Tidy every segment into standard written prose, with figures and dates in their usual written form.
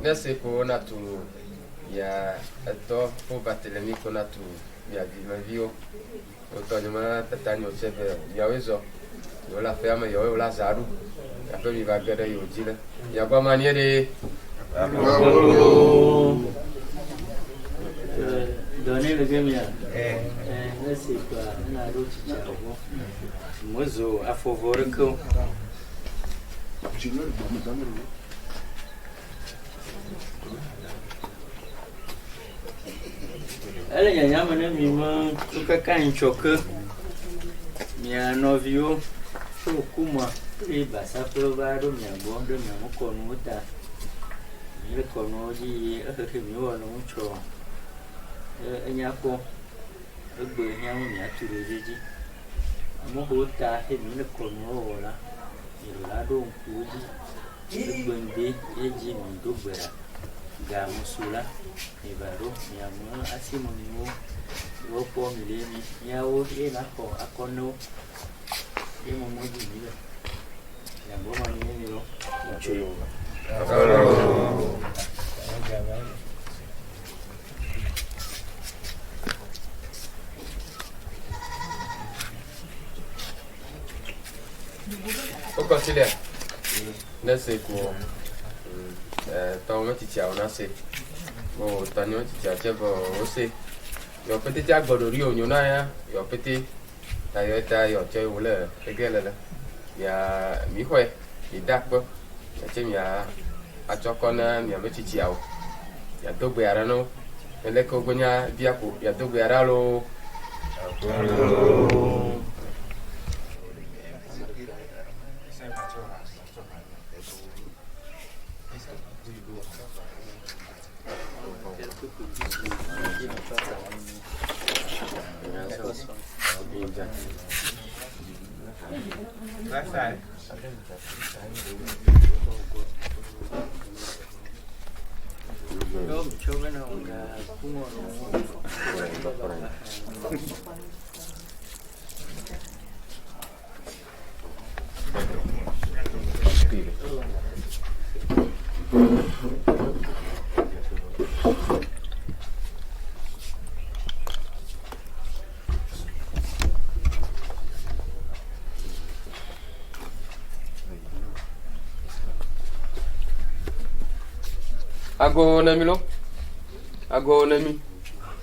Nesse corona tu ya eto po Barthélemy kona tu ya vivio otonyo ma tatanyo chebe ya wezo yo la ferme yo la zaru ya pe mi va gade yo jile ya kwa manie de donner le game là c'est quoi na route chavo mozo a favor que elle y a mené mima tuka kan choque mia novio so kuma e basa provado mia bondo mia mokonuta mi konoji e mi wona mucho enyako egbe nyamu mia tureji amo hota he mi konola ilado nkuji egbende eji mi dogbera ga musula ibaro yamu asimu niwo ropo mileni yawo ena ko akono emo moji mile yambo mani nilo chuyo o considère nesse ko tawon ti ti awon ase o tanyo ti ti aje bo o se yo pete ti agbodo ri onyo na ya yo pete tayo ta yo che wole egelele ya mi hwe mi dakpo ya che mi a achoko na mi a me ti ti awo ya dogbe ara no ele ko gbonya biapo ya dogbe ara lo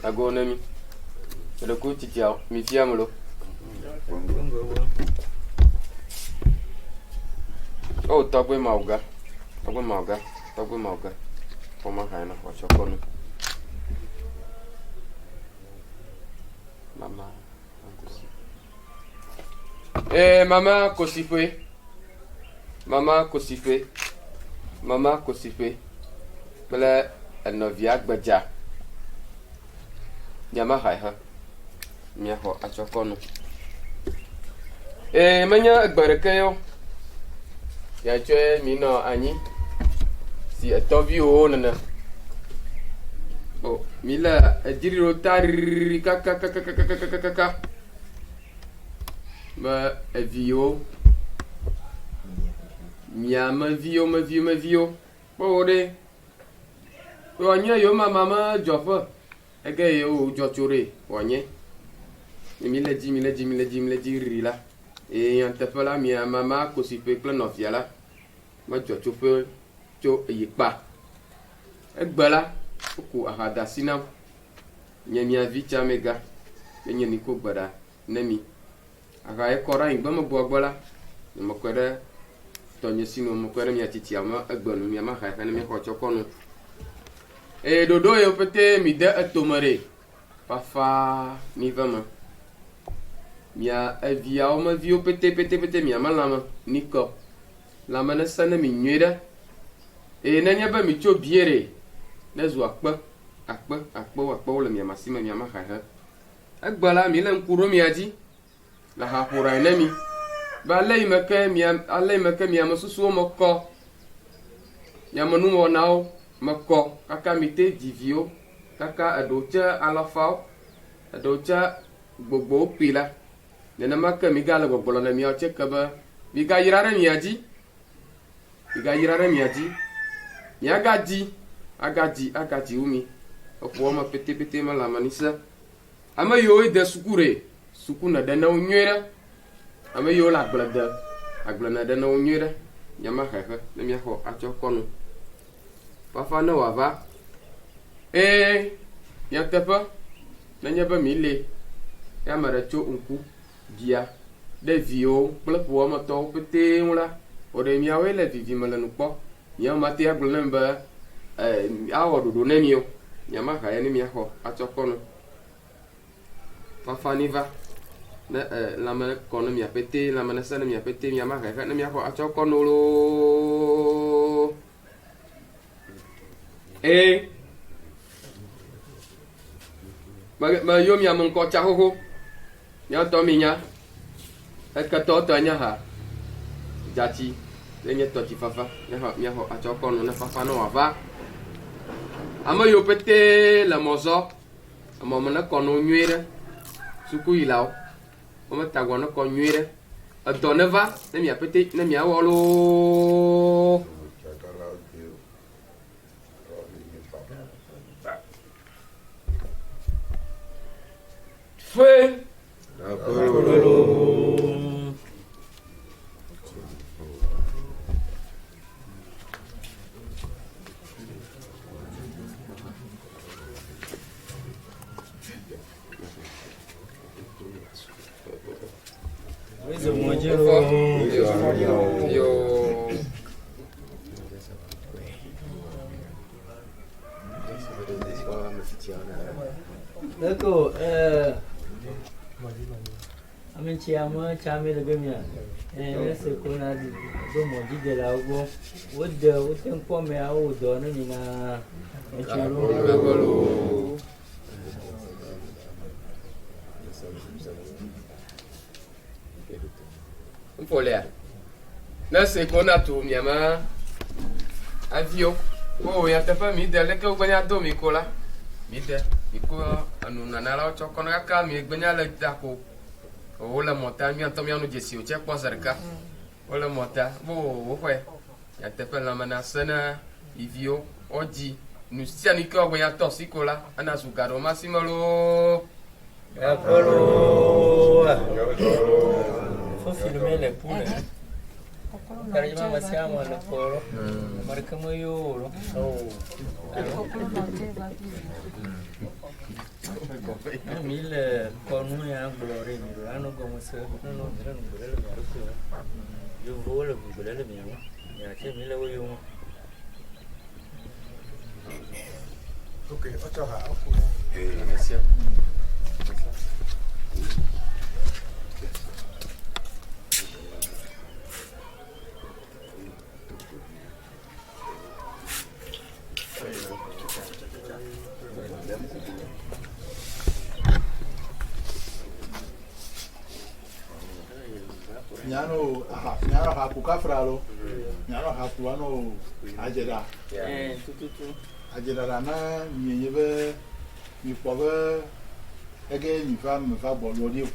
ago nami le ko ti tia mi fiamlo o tagwe mauga koma haina wa chokonu mama kosife bele enovia gbeja nyama ha mia ho achokonu menya egbereke yo ya chwe mi no anyi si etobi o nana o mila ejiriro tariri kaka ma evio ma vio bode wanye yo mama jofa ege yo jochore wanye mila ji rila yantefela mia mama kosipe kple nofiala ma jochofe tso yikpa egbela ku ahadasina nyemia vicha mega menye niko gbada nemi aga ekora ingba mo gbala mo kwere tonye sino mo kwere mia titi ama egbenu mia ma ha mi ko chokonu dodo yo pete mi de etomare pafa mi vama mia evia o ma vio pete mia malama niko lama na sana mi nweda na nya ba mi cho biere na zu akpa le mia masima mia ma ha agbala mi len kuro mi aji la ha pura na mi ba lei meke mia masusu mo ko nyamenu wɔnawo mekɔ kaka mi te dziviwo kaka eɖewo tse alɔfawo eɖewo tse gbogbowo kpui la nenema ke mi gale gbɔgblɔ ne miawo tse ke be mi gayra ɖe mia dzi agadzi wu mi eƒowo me petepete me le amanise ame yiwo de suku ɖe suku ne ɖe ne wo nyuie ɖe ame yiwo le agble ne ɖe ne wo nyuie ɖe nyama hehe ne miaxɔ atsɔ kɔnu fafa ne wòava nyateƒe nenye be mi le ya ame ɖe tso ŋku dzia ɖe viwo kple ƒowo metɔwo petee ŋu la wo ɖe miawoe le vivi me le nu kpɔ miawo mate agblɔ ne be awɔ ɖoɖo ne mi o nyama ha ya ne miaxɔ atsɔ kɔnu fafa ni va ne lãme kɔ ne mia petee lãme ne se ne mia petee miama hehe ne miaxɔ atsɔ kɔnu loo me yo miame ŋkɔ tsa xoxo miatɔ mi nya eketɔ tɔ nya ha dzatsi lenye tɔtsi fafa miaxɔ atsɔ kɔnu ne fafa ne wòava ame yiwo petee le mɔ zɔ emɔ me ne kɔnu nyuie ɖe sukuyilawo wometagbɔ ne kɔ nyuie ɖe edɔ ne va ne mia pete ne miawɔ loo fe D'accord, amentsiame tsame le gemia ese ko na do mɔdzi de la wo wode wote ŋkpɔ mea wo dɔ ne mi na etsilo mpolia ne se ko na tu miama avio o ya teƒe mi de leke wo gbenya do mi ko la mi de mi ko anu nana la tsɔ kɔ na kaka mi gbenya le ta ko wole mɔta miatɔ mianu dzesi wotse kpɔ se ɖeka wole mɔta bo woƒe ya teƒe lãme na se na viviwo wodzi nu sia nu ke wo gbenya tɔ si ko la ana zu ga ɖewo ma si me loo faut filmer les poules. Carrément, ma sœur, moi, le polo. Marque moi, yo. Mille connu et un glory. Milano come se non erano bello mio. Io volo bello mio. Ya che mille voglio. Ok, ciao. Grazie. Nyano haku kafralo. Nyano haku ano ajeda. Ajeda la na nyebe mi pobe ege mi fa bolo dio.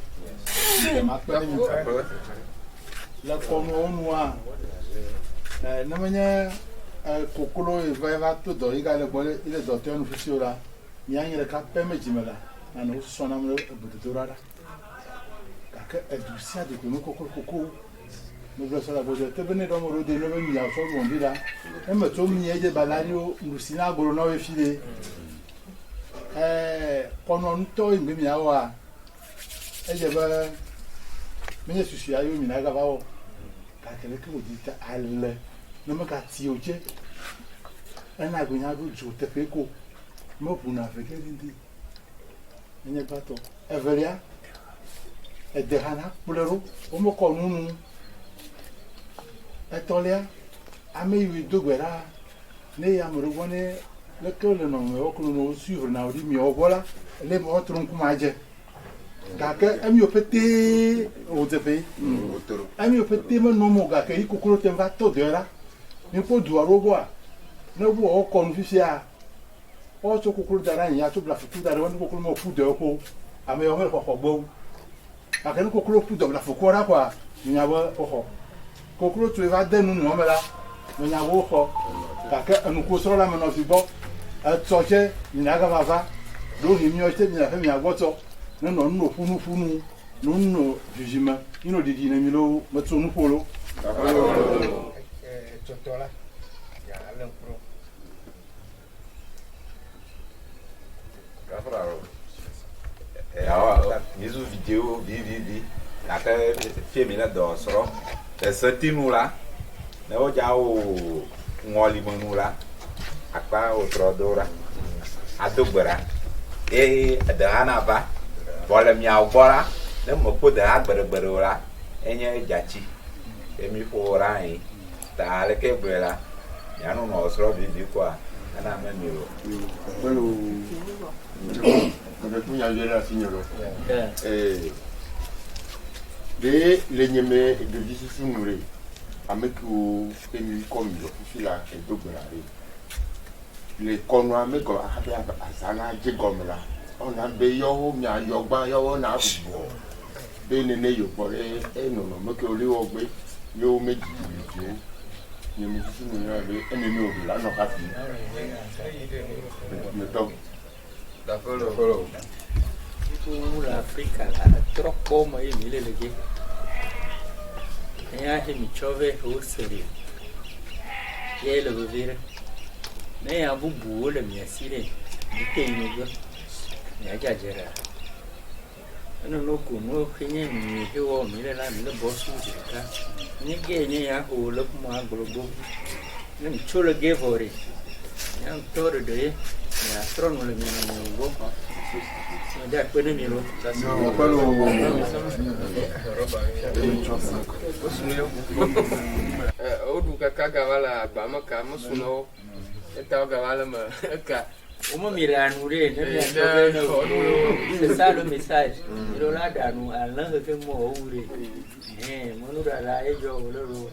Ma pele mi fa. La kono onwa. Na manya kokolo e va to do iga le bole ile do te onu fisiola. Nyanyere ka peme jimela. Ano sona mo bututora. Que educia de que no coco no blosa la boje te bene do mo de no mi ya so bo ndira e me to mi eje balario ndusina gboro no we file kono nto imbe mi awa eje ba me susu ayo mi na ga bawo ka tele ke mo dita alle no me ka ti oje na go nya go jo te pe ko mo bu na fe ke ndi enye pato everia edehana kplero omo ko nunu etolia ame wi dogbera ne ya mo woni le ko le no me okunu no suivre na odi mi ogola le mo tron kuma je ga ke emi opete o tepe emi opete mo no mo ga ke ikokoro te va to dera mi po du arogo a ne bu o kon fisia o so kokoro dara nya to bla fuku dara won kokoro mo fu de ko ame yo me ko gbo akeni kokoro fu de bla fuku ra kwa nya bo o kokoro tu va denu no me la nya bo ko ka ke anu ko so la me no fi bo so che nya ga va do ni mi o che nya fe nya gbo to no no no funu no jujima ino didi na mi lo mo to nu polo Contohlah, ya lempro. Gafara. Misu vidéo, vi. La que filme là dans soro. Le setinu là. Ne o ja o ngoli manu là. Akpa o trodora. Adogbara. Da hana ba. Bola miau bora. Ne mo ko da agbere la. Enye jachi. Emi fo rai. Ta le ke brela. Ya no no soro vi kwa. Ana meniro. Bueno, avec moi, il y a la signora. De l'enyeme de visu nure, avec ou emi comme le fila et dogbelare. Le kono avec asana jegomla. On a beyo mi ayogba yo na bubo. De nene yo pore e no no make oli ogbe yo meji jo. Ni mo visu nure le emi mi o la no ka fi. Meto. D'accord. Pour l'Afrique, trop comme il est le gars. Et à mi chove au sérieux. Il est le vivre. Mais à vous boule le mien siré. Il était une gueule. Il y a déjà géré. Nous nous connaissons, nous sommes mis là, nous boss nous. Nous gagnons à haut le moins global. Nous sommes le gars pour lui. Nous sommes tous les deux. Ya tron le mien go. Ya pene mi lo. no palo O du ka gawala ba maka musuno. Eta gawala ma ka. Uma miranu re, c'est ça le message. Il a là nous Allah fait moi ouvrir. Monu da la e jo lo.